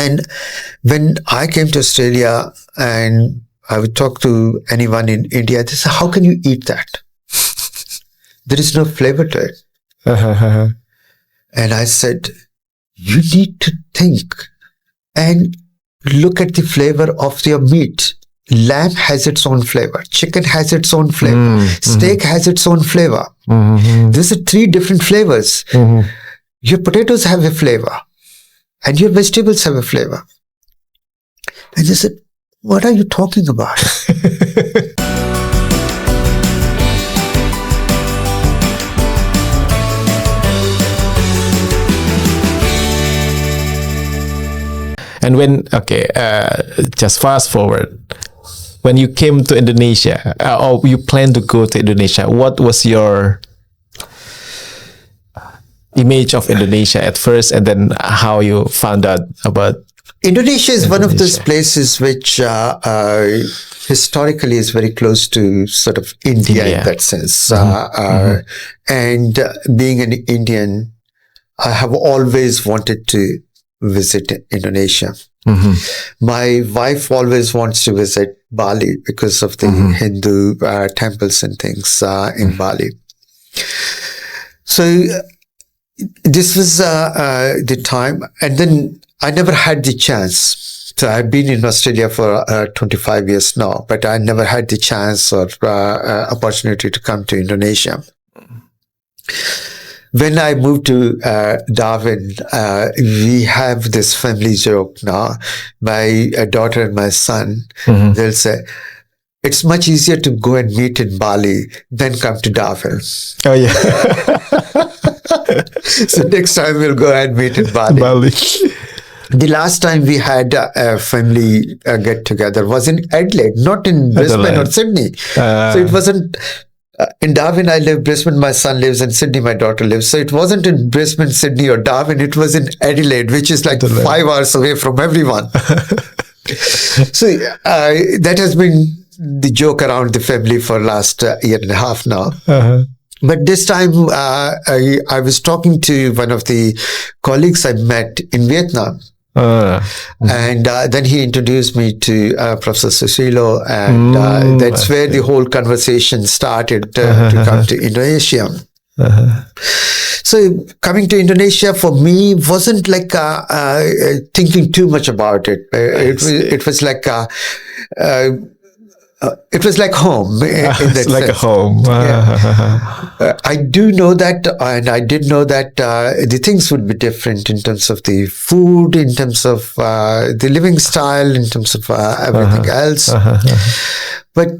And when I came to Australia and I would talk to anyone in India, they say, how can you eat that? There is no flavor to it. And I said, you need to think and look at the flavor of your meat. Lamb has its own flavor. Chicken has its own flavor. Steak has its own flavor. These are 3 different flavors. Your potatoes have a flavor and your vegetables have a flavor. And they said, what are you talking about? And when, just fast forward, when you came to Indonesia, or you planned to go to Indonesia, what was your image of Indonesia at first, and then how you found out about Indonesia is one of those places which historically is very close to sort of India in that sense. And being an Indian, I have always wanted to visit Indonesia. My wife always wants to visit Bali because of the Hindu temples and things in Bali. So this was the time, and then I never had the chance. So I've been in Australia for 25 years now, but I never had the chance or opportunity to come to Indonesia. When I moved to Darwin, we have this family joke now. My daughter and my son, they'll say, it's much easier to go and meet in Bali than come to Darwin. Oh, yeah. So next time we'll go and meet in Bali. The last time we had a family get-together was in Adelaide, not in Brisbane or Sydney. So it wasn't... in Darwin, I live. Brisbane, my son lives. In Sydney, my daughter lives. So it wasn't in Brisbane, Sydney, or Darwin. It was in Adelaide, which is like 5 hours away from everyone. So that has been the joke around the family for last year and a half now. But this time, I was talking to one of the colleagues I met in Vietnam. And then he introduced me to Professor Susilo, and that's where the whole conversation started to come to Indonesia. So coming to Indonesia for me wasn't like thinking too much about it. It was like it was like home. It's like a home. I do know that, and I did know that the things would be different in terms of the food, in terms of the living style, in terms of everything else. But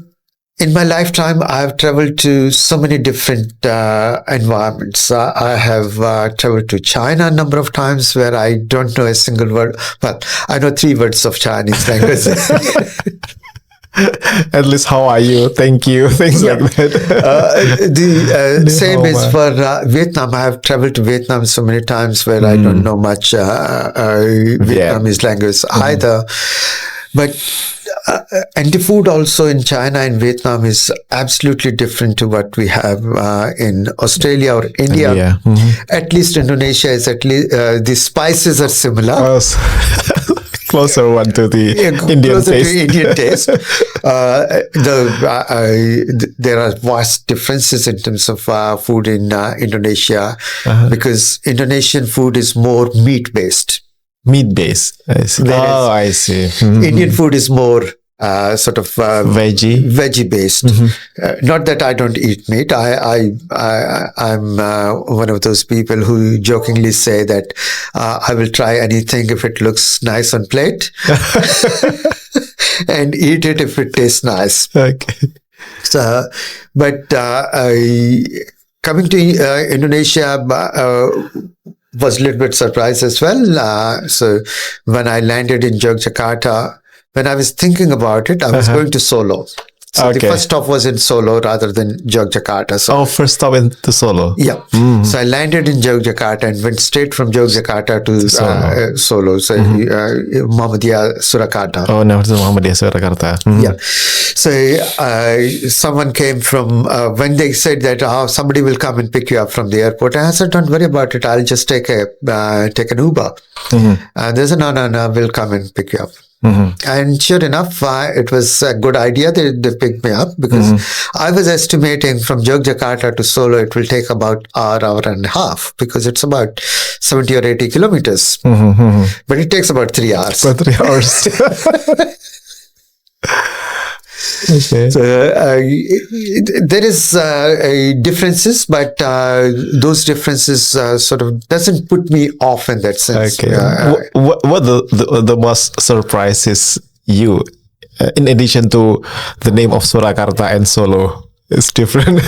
in my lifetime, I've traveled to so many different environments. I have traveled to China a number of times where I don't know a single word. Well, I know 3 words of Chinese language. At least, how are you? Thank you. Things like that. The same is for Vietnam. I have traveled to Vietnam so many times where I don't know much Vietnamese language either. But and the food also in China and Vietnam is absolutely different to what we have in Australia or India. At least Indonesia is the spices are similar. Closer one to the Indian taste. To Indian taste. There are vast differences in terms of food in Indonesia because Indonesian food is more meat-based. Meat-based, I see. I see. Indian food is more sort of veggie-based. Not that I don't eat meat. I'm one of those people who jokingly say that I will try anything if it looks nice on plate and eat it if it tastes nice. Okay. So, but coming to Indonesia was a little bit surprised as well. So when I landed in Yogyakarta, when I was thinking about it, I was going to Solo. So the first stop was in Solo rather than Yogyakarta. So first stop into Solo. Yeah. So I landed in Yogyakarta and went straight from Yogyakarta to Solo. So Muhammadiyah Surakarta. Oh, no, Muhammadiyah Surakarta. Yeah. So someone came from, when they said that somebody will come and pick you up from the airport, I said, don't worry about it. I'll just take an Uber. And they said, no, we'll come and pick you up. And sure enough, it was a good idea. They picked me up because I was estimating from Yogyakarta to Solo, it will take about hour and a half because it's about 70 or 80 kilometers. But it takes about 3 hours. About 3 hours. Okay. So there is differences, but those differences sort of doesn't put me off in that sense. Okay. What the most surprises you, in addition to the name of Surakarta and Solo, is different?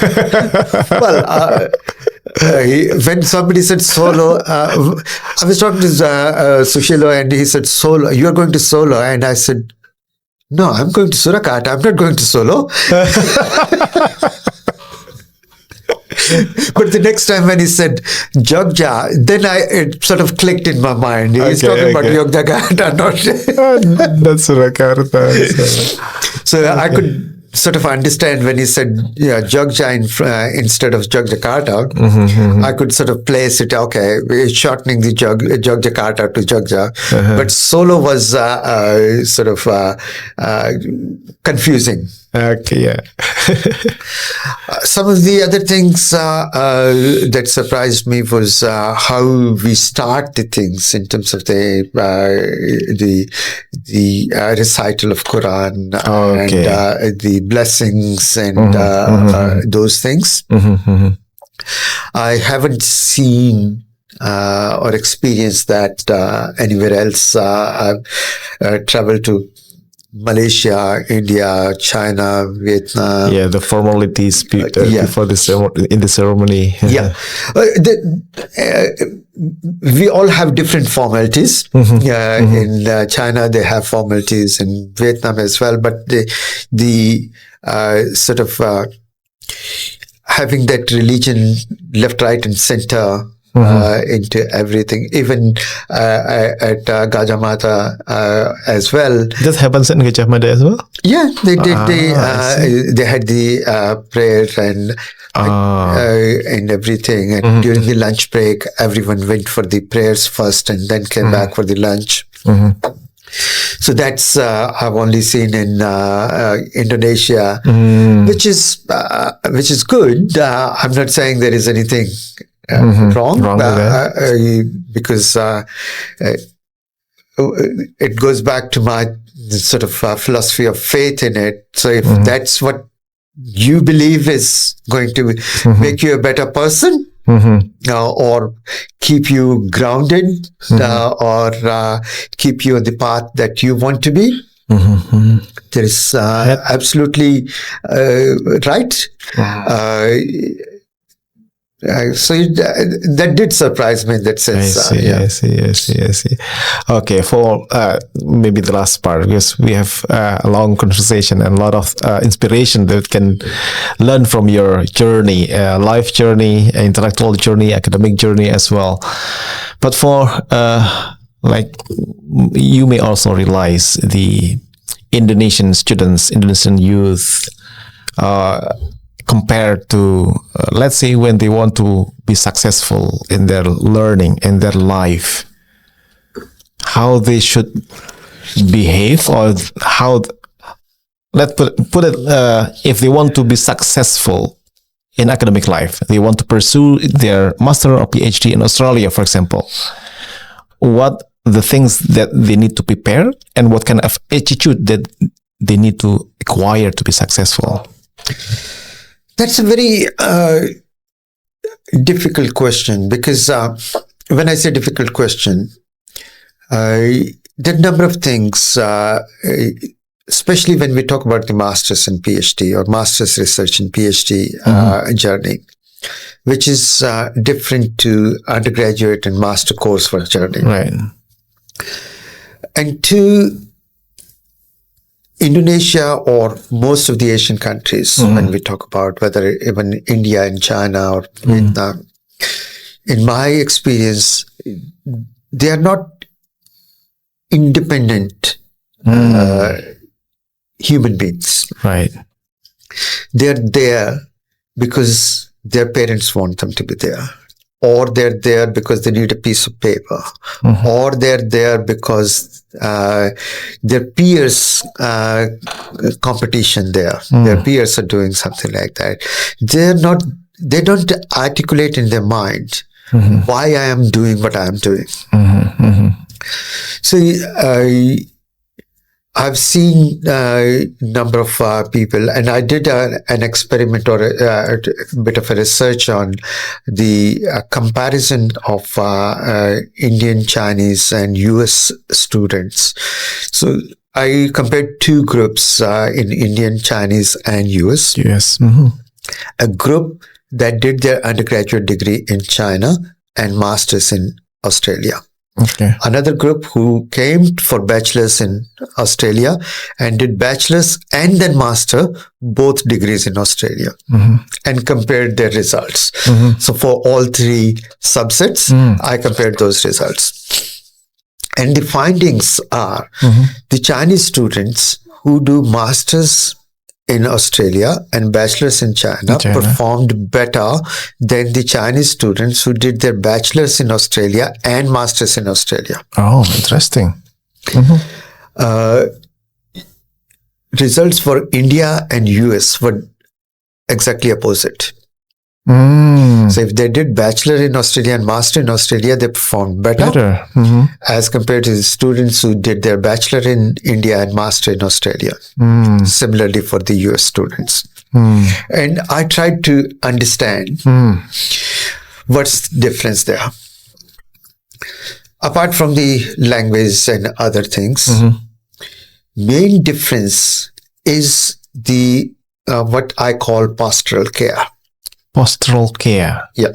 Well, when somebody said Solo, I was talking to Sushilo and he said Solo. You are going to Solo, and I said, no, I'm going to Surakarta. I'm not going to Solo. But the next time when he said Jogja, then it sort of clicked in my mind. He's talking about Yogyakarta, not Surakarta. So I could sort of understand when he said Jogja instead of Yogyakarta. I could sort of place it, okay, we're shortening the Yogyakarta to Jogja. But Solo was sort of confusing. Okay, yeah. Some of the other things that surprised me was how we start the things in terms of the recital of Quran and the blessings and those things. I haven't seen or experienced that anywhere else. I've traveled to Malaysia, India, China, Vietnam. Yeah, the formalities before the ceremony, in the ceremony. Yeah. We all have different formalities. In China, they have formalities, in Vietnam as well. But the sort of having that religion left, right, and center into everything, even at Gajah Mata as well. That happens in Gajah Mata as well? Yeah, they did. They had the prayer and everything. And during the lunch break, everyone went for the prayers first and then came back for the lunch. So that's I've only seen in Indonesia, which is good. I'm not saying there is anything wrong because it goes back to my sort of philosophy of faith in it. So if that's what you believe is going to make you a better person, or keep you grounded, or keep you on the path that you want to be, there is absolutely right. So that did surprise me in that sense. I see. Okay, for maybe the last part, because we have a long conversation and a lot of inspiration that we can learn from your journey, life journey, intellectual journey, academic journey as well. But for like, you may also realize the Indonesian students, Indonesian youth, compared to, let's say, when they want to be successful in their learning, in their life, how they should behave, or how, let's put it, if they want to be successful in academic life, they want to pursue their master or PhD in Australia, for example, what the things that they need to prepare and what kind of attitude that they need to acquire to be successful? That's a very difficult question, because when I say difficult question, there are a number of things, especially when we talk about the master's and PhD or master's research and PhD journey, which is different to undergraduate and master coursework journey. Right. And two, Indonesia or most of the Asian countries, when we talk about whether even India and China or Vietnam, in my experience, they are not independent human beings. Right. They're there because their parents want them to be there, or they're there because they need a piece of paper, or they're there because their peers competition there. Their peers are doing something like that. They don't articulate in their mind why I am doing what I am doing. So I've seen a number of people, and I did an experiment or a bit of a research on the comparison of Indian, Chinese, and US students. So I compared two groups in Indian, Chinese, and US. Yes. A group that did their undergraduate degree in China and masters in Australia. Okay. Another group who came for bachelor's in Australia and did bachelor's and then master, both degrees in Australia, and compared their results. So for all three subsets, I compared those results. And the findings are the Chinese students who do masters in Australia and bachelor's in China performed better than the Chinese students who did their bachelor's in Australia and masters in Australia. Oh, interesting. Results for India and US were exactly opposite. So if they did bachelor in Australia and master in Australia, they performed better. As compared to the students who did their bachelor in India and master in Australia. Similarly for the US students. And I tried to understand what's the difference there. Apart from the language and other things, main difference is the what I call pastoral care. Pastoral care. Yeah.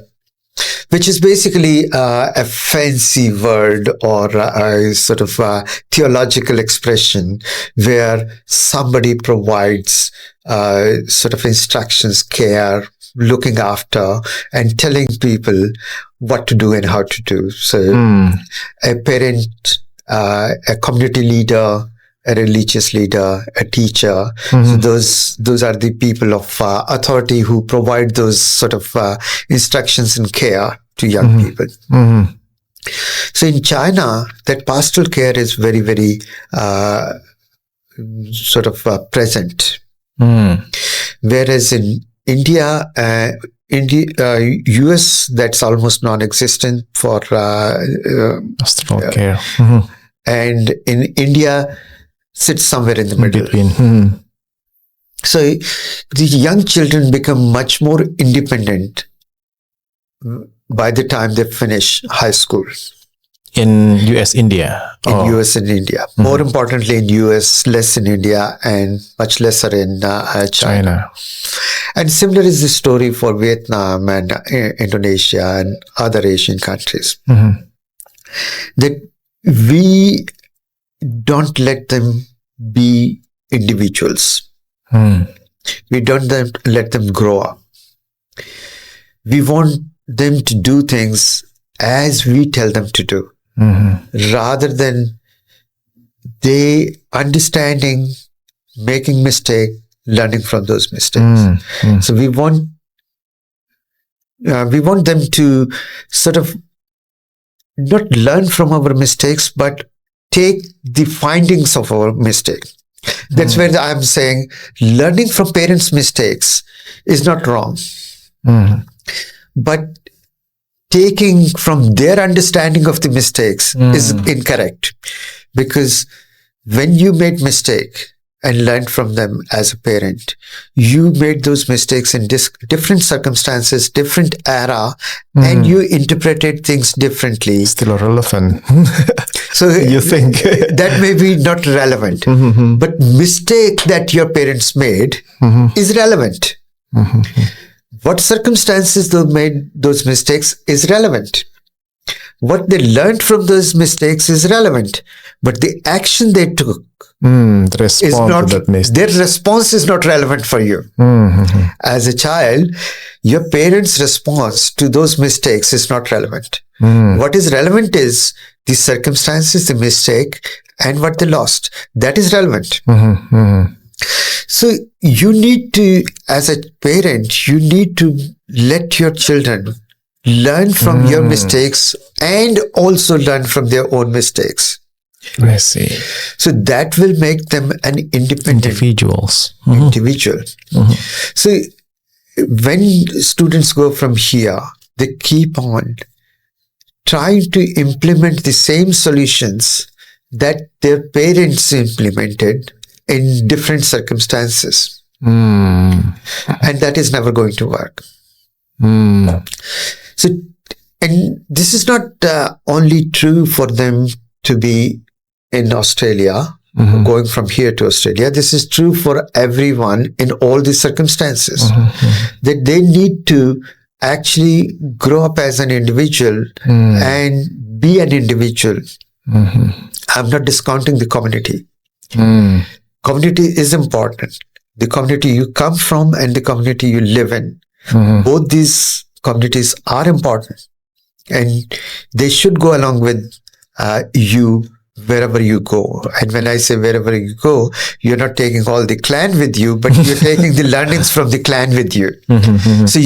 Which is basically a fancy word or a sort of a theological expression where somebody provides sort of instructions, care, looking after, and telling people what to do and how to do. So a parent, a community leader, a religious leader, a teacher. So those are the people of authority who provide those sort of instructions and care to young people. So in China, that pastoral care is very, very sort of present. Whereas in India, US, that's almost non-existent for Pastoral care. And in India, sits somewhere in the middle. Between. So the young children become much more independent by the time they finish high school. In US, India. In US and India. More importantly in US, less in India, and much lesser in China. And similar is the story for Vietnam and Indonesia and other Asian countries. That we don't let them be individuals. We don't let them grow up. We want them to do things as we tell them to do, rather than they understanding, making mistake, learning from those mistakes. So we want them to sort of not learn from our mistakes, but take the findings of our mistake. That's where I'm saying learning from parents' mistakes is not wrong. But taking from their understanding of the mistakes is incorrect. Because when you made mistake and learned from them as a parent, you made those mistakes in different circumstances, different era, and you interpreted things differently. Still relevant. So you think that may be not relevant, but mistake that your parents made is relevant. What circumstances they made those mistakes is relevant. What they learned from those mistakes is relevant, but the action they took The response to that mistake. Their response is not relevant for you. As a child, your parents' response to those mistakes is not relevant. What is relevant is the circumstances, the mistake, and what they lost. That is relevant. So you need to, as a parent, you need to let your children learn from your mistakes and also learn from their own mistakes. I see. So that will make them an independent individual. So when students go from here, they keep on trying to implement the same solutions that their parents implemented in different circumstances. And that is never going to work. So, and this is not only true for them to be in Australia, going from here to Australia. This is true for everyone in all these circumstances. That they need to actually grow up as an individual and be an individual. I'm not discounting the community. Community is important. The community you come from and the community you live in. Both these communities are important. And they should go along with you wherever you go. And when I say wherever you go, you're not taking all the clan with you, but you're taking the learnings from the clan with you. So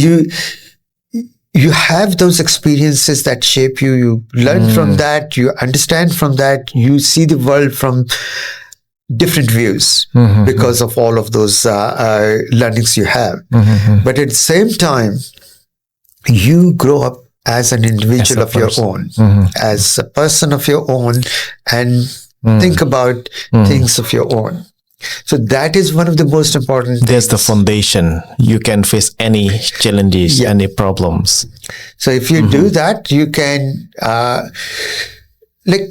you have those experiences that shape you. You learn from that. You understand from that. You see the world from different views because of all of those learnings you have. But at the same time, you grow up as an individual of your own, as a person of your own, and think about things of your own. So that is one of the most important things. There's the foundation. You can face any challenges, any problems. So if you do that, you can, like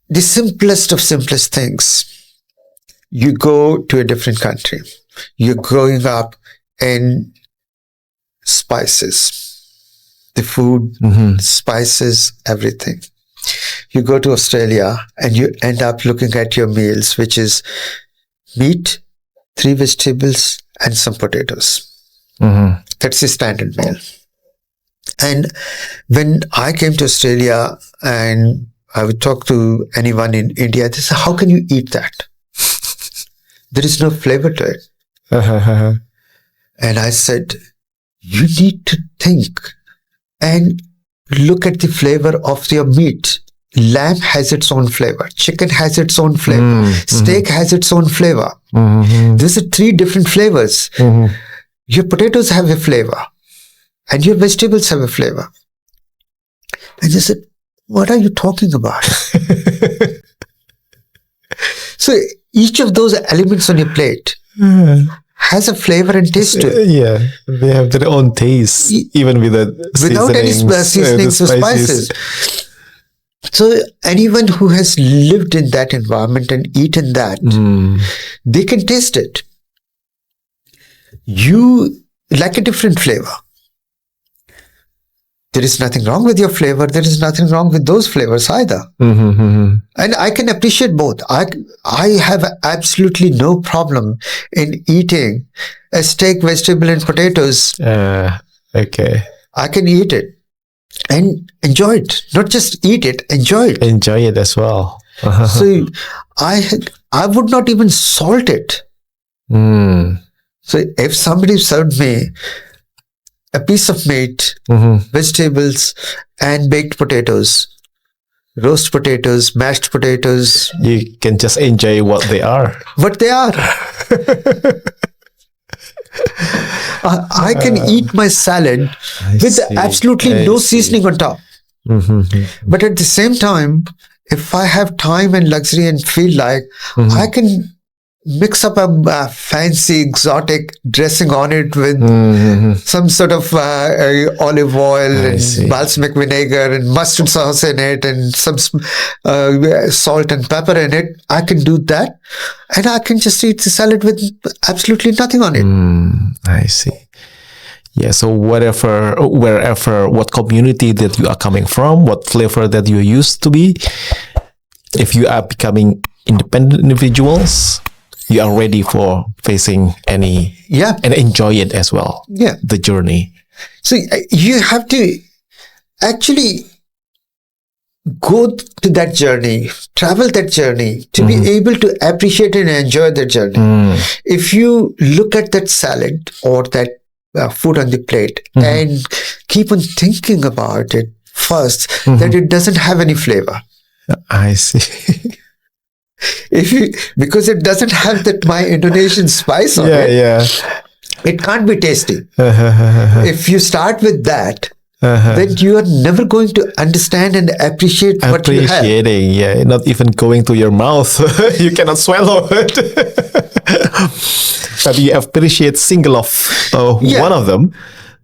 the simplest of simplest things, you go to a different country. You're growing up in spices. The food, spices, everything. You go to Australia and you end up looking at your meals, which is meat, 3 vegetables, and some potatoes. That's the standard meal. And when I came to Australia and I would talk to anyone in India, they say, how can you eat that? There is no flavor to it. And I said, you need to think and look at the flavor of your meat. Lamb has its own flavor. Chicken has its own flavor. Steak has its own flavor. These are 3 different flavors. Your potatoes have a flavor and your vegetables have a flavor. And they said, what are you talking about? So each of those elements on your plate has a flavor and taste to it. Yeah, they have their own taste, even without any seasonings or spices. So anyone who has lived in that environment and eaten that, they can taste it. You like a different flavor. There is nothing wrong with your flavor. There is nothing wrong with those flavors either. And I can appreciate both. I have absolutely no problem in eating a steak, vegetable, and potatoes. Okay. I can eat it and enjoy it. Not just eat it, enjoy it. Enjoy it as well. So I would not even salt it. So if somebody served me a piece of meat, vegetables, and baked potatoes, roast potatoes, mashed potatoes. You can just enjoy what they are. What they are. I can eat my salad with absolutely no seasoning on top. But at the same time, if I have time and luxury and feel like, I can mix up a fancy exotic dressing on it with some sort of olive oil and balsamic vinegar and mustard sauce in it and some salt and pepper in it. I can do that, and I can just eat the salad with absolutely nothing on it. I see. Yeah, so wherever, what community that you are coming from, what flavor that you used to be, if you are becoming independent individuals, you are ready for facing any, and enjoy it as well. Yeah. The journey. So you have to actually go to that journey, travel that journey to be able to appreciate and enjoy the journey. If you look at that salad or that food on the plate and keep on thinking about it first, that it doesn't have any flavor. I see. Because it doesn't have that my Indonesian spice on it, it can't be tasty. If you start with that, then you are never going to understand and appreciate what you have. Not even going to your mouth. You cannot swallow it. But you appreciate single of one of them.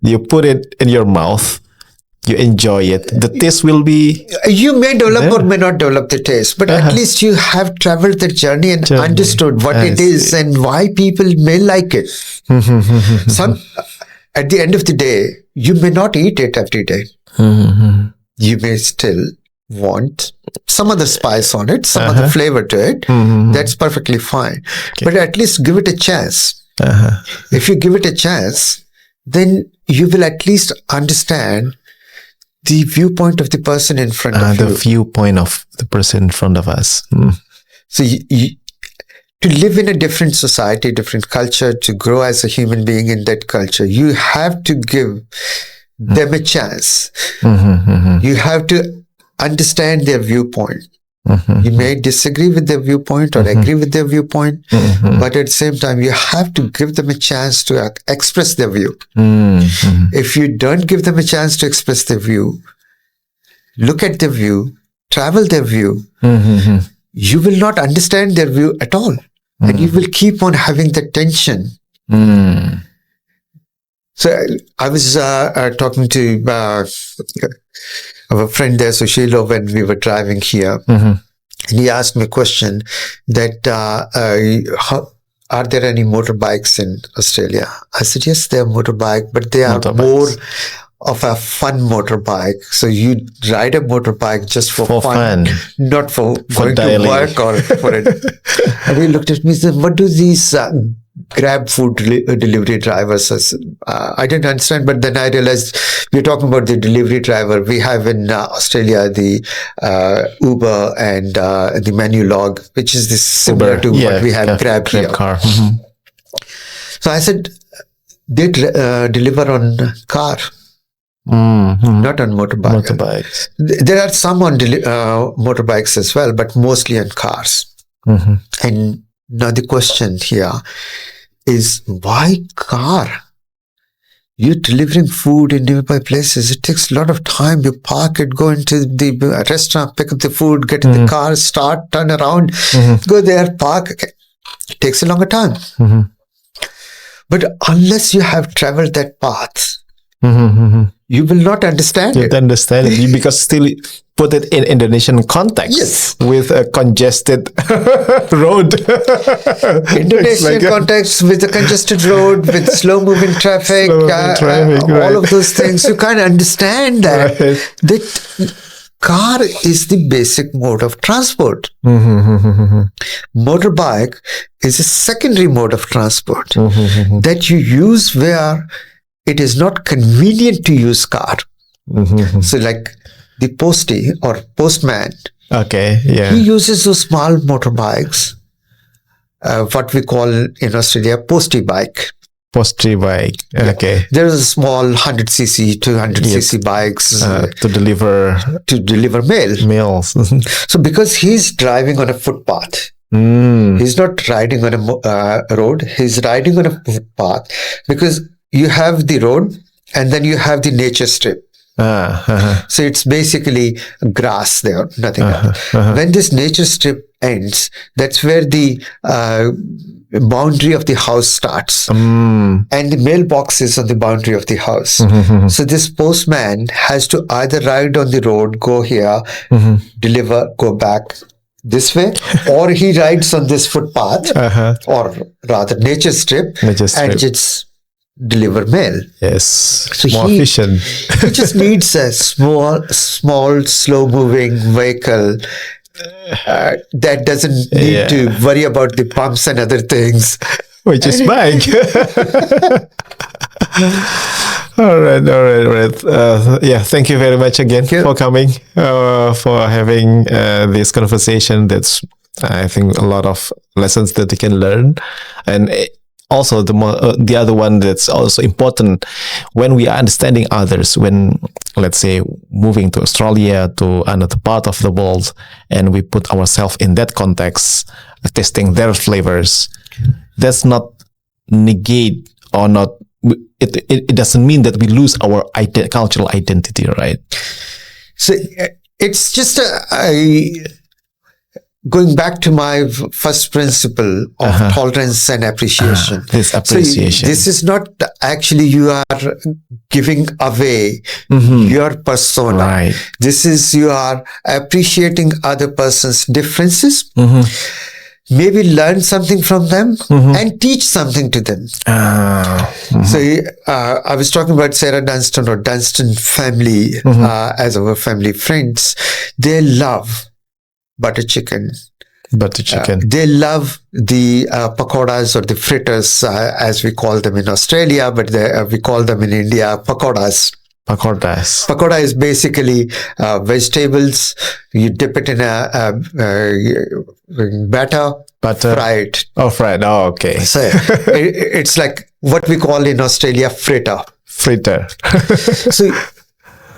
You put it in your mouth. You enjoy it. The taste will be... You may develop or may not develop the taste, but at least you have traveled the journey and understood what it is and why people may like it. At the end of the day, you may not eat it every day. You may still want some other spice on it, some other flavor to it. That's perfectly fine. But at least give it a chance. If you give it a chance, then you will at least understand the viewpoint of the person in front of you. The viewpoint of the person in front of us. So to live in a different society, different culture, to grow as a human being in that culture, you have to give them a chance. You have to understand their viewpoint. You may disagree with their viewpoint or agree with their viewpoint, but at the same time, you have to give them a chance to express their view. If you don't give them a chance to express their view, look at their view, travel their view, you will not understand their view at all. And you will keep on having the tension. So I was talking to our friend there, Sushilo, when we were driving here. And he asked me a question that, are there any motorbikes in Australia? I said, yes, there are motorbikes, but they are more of a fun motorbike. So you ride a motorbike just for fun, not for going to work or for it. And he looked at me and said, what do these Grab food delivery drivers? I didn't understand, but then I realized we're talking about the delivery driver. We have in Australia the Uber and the menu log, which is this similar to what we have Grab here. Car. So I said, they deliver on car. Not on motorbikes. There are some on motorbikes as well, but mostly on cars. And now the question here is, why car? You're delivering food in nearby places. It takes a lot of time. You park it, go into the restaurant, pick up the food, get in the car, start, turn around, go there, park. It takes a longer time. But unless you have traveled that path, you will not understand it. Understand it because still put it in Indonesian context with a congested road. Indonesian context with a congested road, with slow-moving traffic, all of those things. You can't understand that. That car is the basic mode of transport. Motorbike is a secondary mode of transport that you use where it is not convenient to use car. So like the postie or postman, he uses those small motorbikes, what we call in Australia postie bike. There is a small 100cc, 200cc bikes to deliver mail. So because he's driving on a footpath, he's not riding on a road, he's riding on a footpath because you have the road and then you have the nature strip. So it's basically grass there, nothing else. When this nature strip ends, that's where the boundary of the house starts. And the mailbox is on the boundary of the house. So this postman has to either ride on the road, go here, deliver, go back this way, or he rides on this footpath, or rather nature strip, and just deliver mail. So more efficient. He just needs a small, slow-moving vehicle that doesn't need to worry about the pumps and other things. Which is bike. All right. Thank you very much again for coming, for having this conversation. That's, I think, a lot of lessons that we can learn. And also the other one that's also important when we are understanding others, when, let's say, moving to Australia, to another part of the world, and we put ourselves in that context, tasting their flavors, that's not negate or not, it doesn't mean that we lose our cultural identity, right? So it's just going back to my first principle of tolerance and appreciation. This appreciation. So this is not actually you are giving away your persona. Right. This is you are appreciating other person's differences. Maybe learn something from them and teach something to them. So I was talking about Sarah Dunstan or Dunstan family as our family friends. They love butter chicken. They love the pakoras or the fritters, as we call them in Australia, but we call them in India pakoras. Pakoda is basically vegetables. You dip it in a batter, fried. Oh, fried. Oh, okay. So it's like what we call in Australia fritter. So,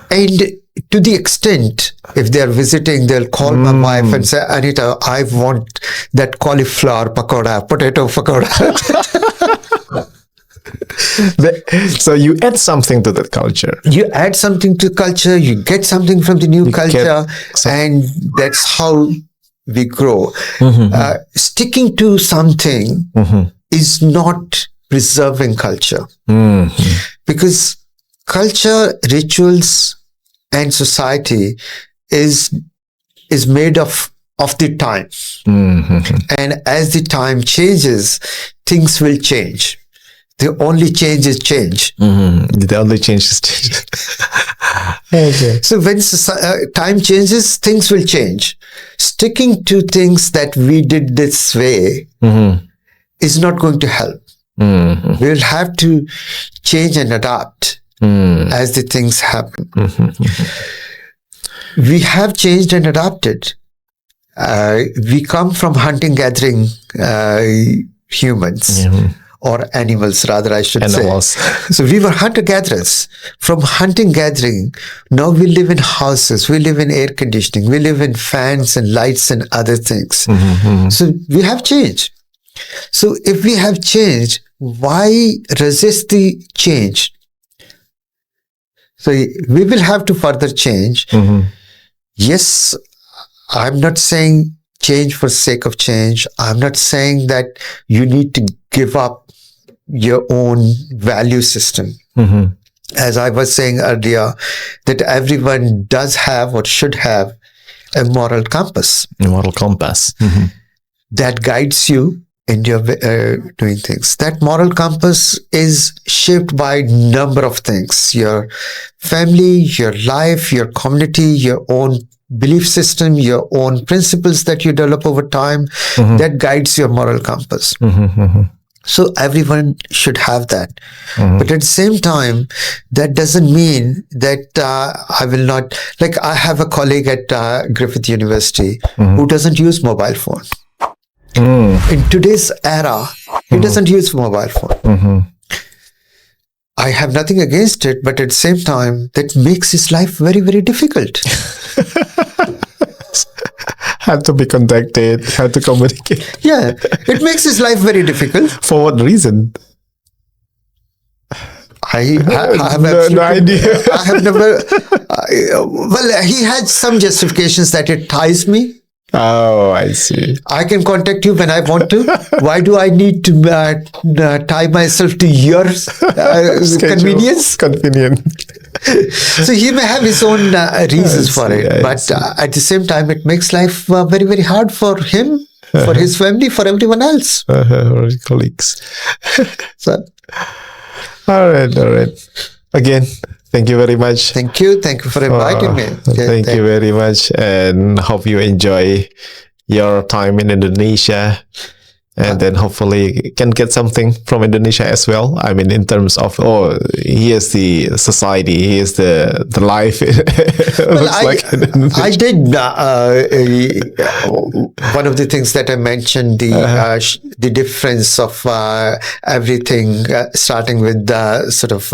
and to the extent, if they are visiting, they'll call my wife and say, Anita, I want that cauliflower pakoda, potato pakoda. So you add something to that culture. You add something to culture, you get something from the new culture, and that's how we grow. Sticking to something is not preserving culture. Because culture, rituals, and society is made of the time. And as the time changes, things will change. The only change is change. The only change is change. Okay. So when time changes, things will change. Sticking to things that we did this way is not going to help. We'll have to change and adapt as the things happen. We have changed and adapted. We come from hunting-gathering humans. Or animals, rather, I should say. So we were hunter-gatherers. From hunting-gathering, now we live in houses, we live in air conditioning, we live in fans and lights and other things. So we have changed. So if we have changed, why resist the change? So we will have to further change. Yes, I'm not saying change for sake of change. I'm not saying that you need to give up your own value system. As I was saying earlier, that everyone does have or should have a moral compass. That guides you in your doing things. That moral compass is shaped by a number of things. Your family, your life, your community, your own belief system, your own principles that you develop over time, that guides your moral compass. So everyone should have that. But at the same time, that doesn't mean that I will not, like I have a colleague at Griffith University who doesn't use mobile phone. In today's era, he doesn't use mobile phone. I have nothing against it, but at the same time, that makes his life very, very difficult. Have to be contacted, have to communicate. Yeah, it makes his life very difficult. For what reason? I have no idea. I have never. Well, he had some justifications that it ties me. Oh, I see. I can contact you when I want to. Why do I need to tie myself to your convenience? Convenient. So he may have his own reasons for it, but at the same time, it makes life very, very hard for him, for his family, for everyone else. For his colleagues. So, all right. Again, Thank you very much. Thank you. Thank you for inviting me. Thank you very much, and hope you enjoy your time in Indonesia. And then hopefully can get something from Indonesia as well. I mean, in terms of, here's the society, here's the life. Well, I did. One of the things that I mentioned, the difference of everything, starting with the sort of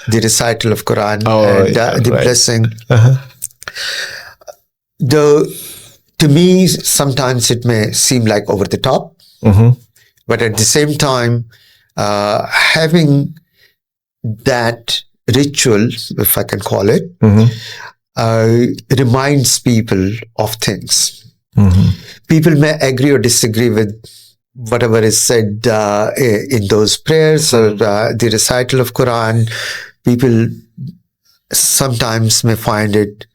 the recital of Quran and the blessing. Though to me, sometimes it may seem like over the top. But at the same time, having that ritual, if I can call it, reminds people of things. People may agree or disagree with whatever is said in those prayers or the recital of Quran. People sometimes may find it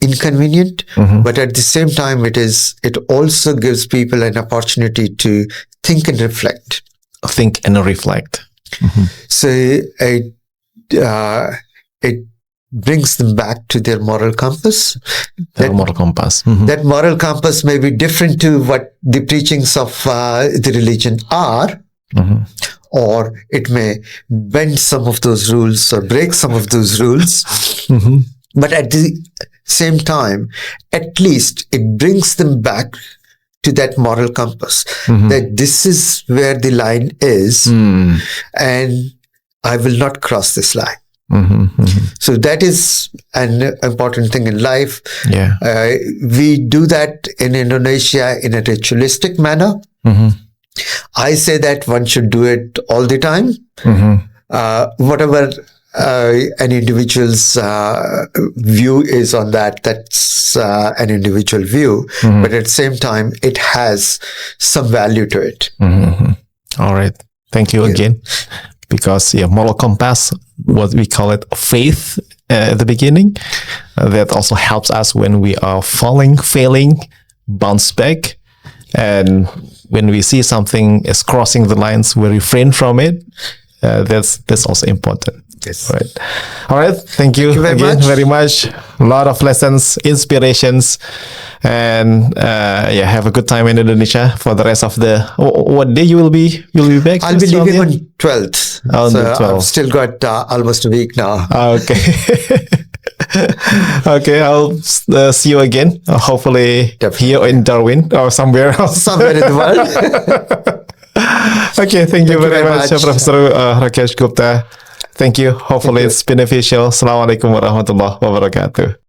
inconvenient, but at the same time, it also gives people an opportunity to think and reflect. So it brings them back to their moral compass. That moral compass may be different to what the preachings of the religion are. Or it may bend some of those rules or break some of those rules. But at the same time, at least it brings them back to that moral compass, that this is where the line is, and I will not cross this line. So that is an important thing in life. We do that in Indonesia in a ritualistic manner. I say that one should do it all the time. Whatever an individual's view is on that, that's an individual view. But at the same time, it has some value to it. All right. Thank you again. Because moral compass, what we call it, faith at the beginning, that also helps us when we are failing, bounce back. And when we see something is crossing the lines, we refrain from it. That's also important. Yes. Right. All right. Thank you very much. A lot of lessons, inspirations, and have a good time in Indonesia for the rest of the. What day you will be back? I'll be leaving on 12th. I've still got almost a week now. Okay. Okay, I'll see you again. Hopefully here in Darwin or somewhere else. Somewhere in the world. Okay, thank you very much, Professor Rakesh Gupta. Thank you. Hopefully it's beneficial. Assalamualaikum warahmatullahi wabarakatuh.